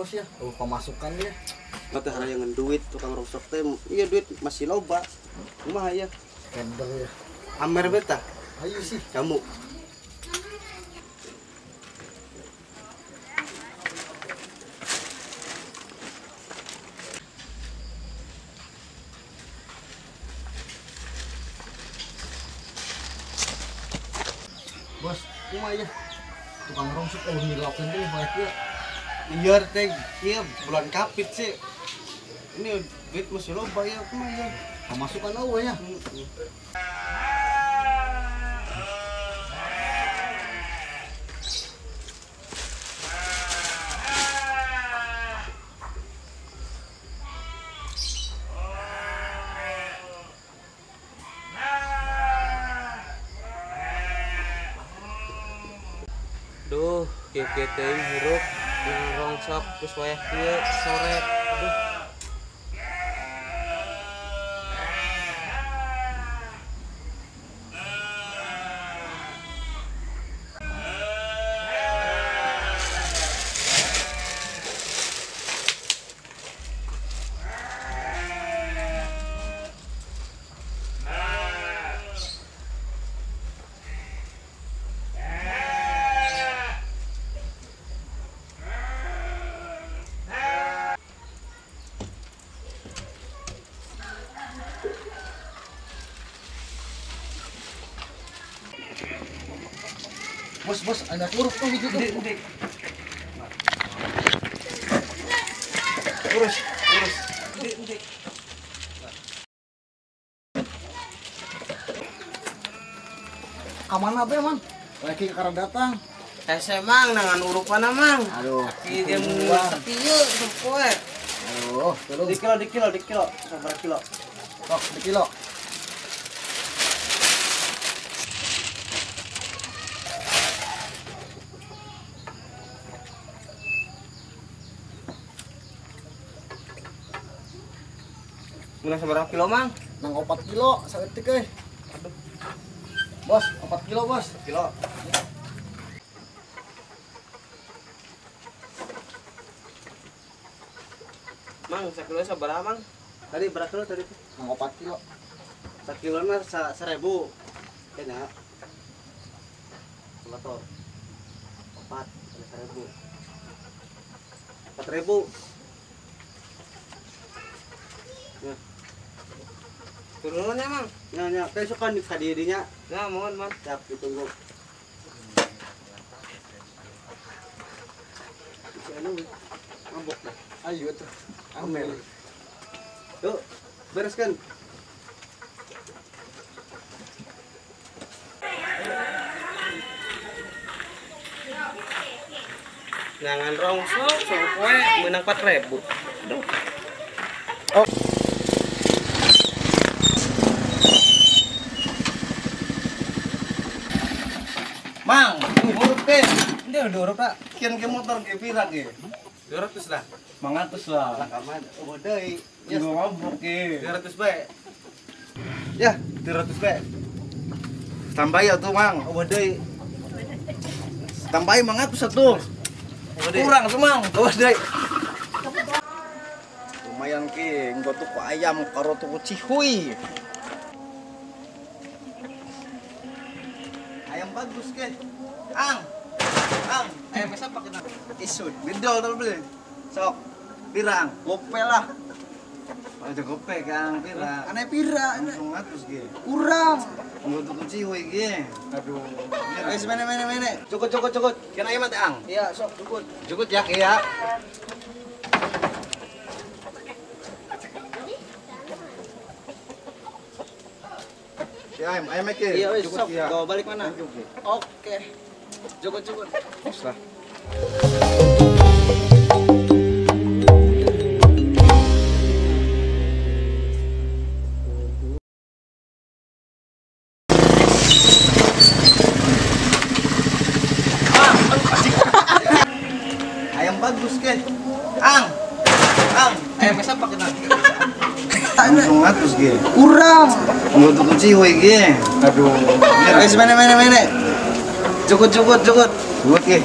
bos ya, pemasukan ya. Mata yang duit tukang rusok teh, iya duit masih loba. Kumaha ya? Kendel ya. Amer beta. Ayo sih. Kamu. Bos, kumaha ya? Tukang rongsok ngilakeun teh baik ya. Iya teh, iya bulan kapit sih. Ini duit masih loba ya, kumaha ya? Pemasukan eueuh ya. Duh, kieu teh hirup yang rongsok terus wayah kieu sore. Aduh. Bos, ada kurus tuh gitu. Urus. Kamana be, Man? Lagi karena datang. Mang nangan urupan mang. Aduh, Ki dia sakti ieu sempoe. aduh, tolong. Di kilo. Sabar kilo. Tok, di kilo. Mun sabarang kilo mang? Nang 4 kilo, saeutik euy. Bos, 4 kilo, Bos. Kilo. Mang, sakilo sabaraha mang? Tadi berapa kilo tadi? Nang 4 kilo. Sakilo mah 1.000. Enak. Berapa? 4, 1.000. 4.000. Ya, Turunannya mang? nya teh suka di dinya. Nah, mohon man. Siap ditunggu. Anu ngambok dah. Ayo tuh. Amel. Yuk, bereskan. Nangan rongsok sempoe meunang 4.000. Aduh. Mang, urut teh. Dia udah urut tak? Kian ke motor ke pira ge. 200 lah. 100 lah. Rakaman. Oh, deui. Ya, Ngobok ge. 200 bae. Ya, 200 bae. Tambah ya tuh, Mang. Oh, deui. Tambahin 100 satu. Kurang tuh, Mang. Oh, deui. Lumayan ki, engko tuku ayam karo tuku cihuy. Ayam bagus ke. Ang. Ayam siapa kita? Isud. Bidol tau beli. Sok. Pirang. Gope lah. Ada gope Kang, pirang. Aneh pira, Langsung 100 ge. kurang. Engko tuku cihuy ge. Aduh. Wes mene. Cukup. Kena ayam teh, Ang. Iya, sok cukup. Cukup ya, Ki ya. Ya, ayam ke. Iya wes Cukup sok. ya. Bawa balik mana? Cukup. Oke. Cukup. Lah. Ayam bagus ke. Ang. Ayam siapa kita? Langsung 100 ge. Kurang. Engko tuku cihuy ge. Aduh. Wes mene. Cukup. Cukup ge.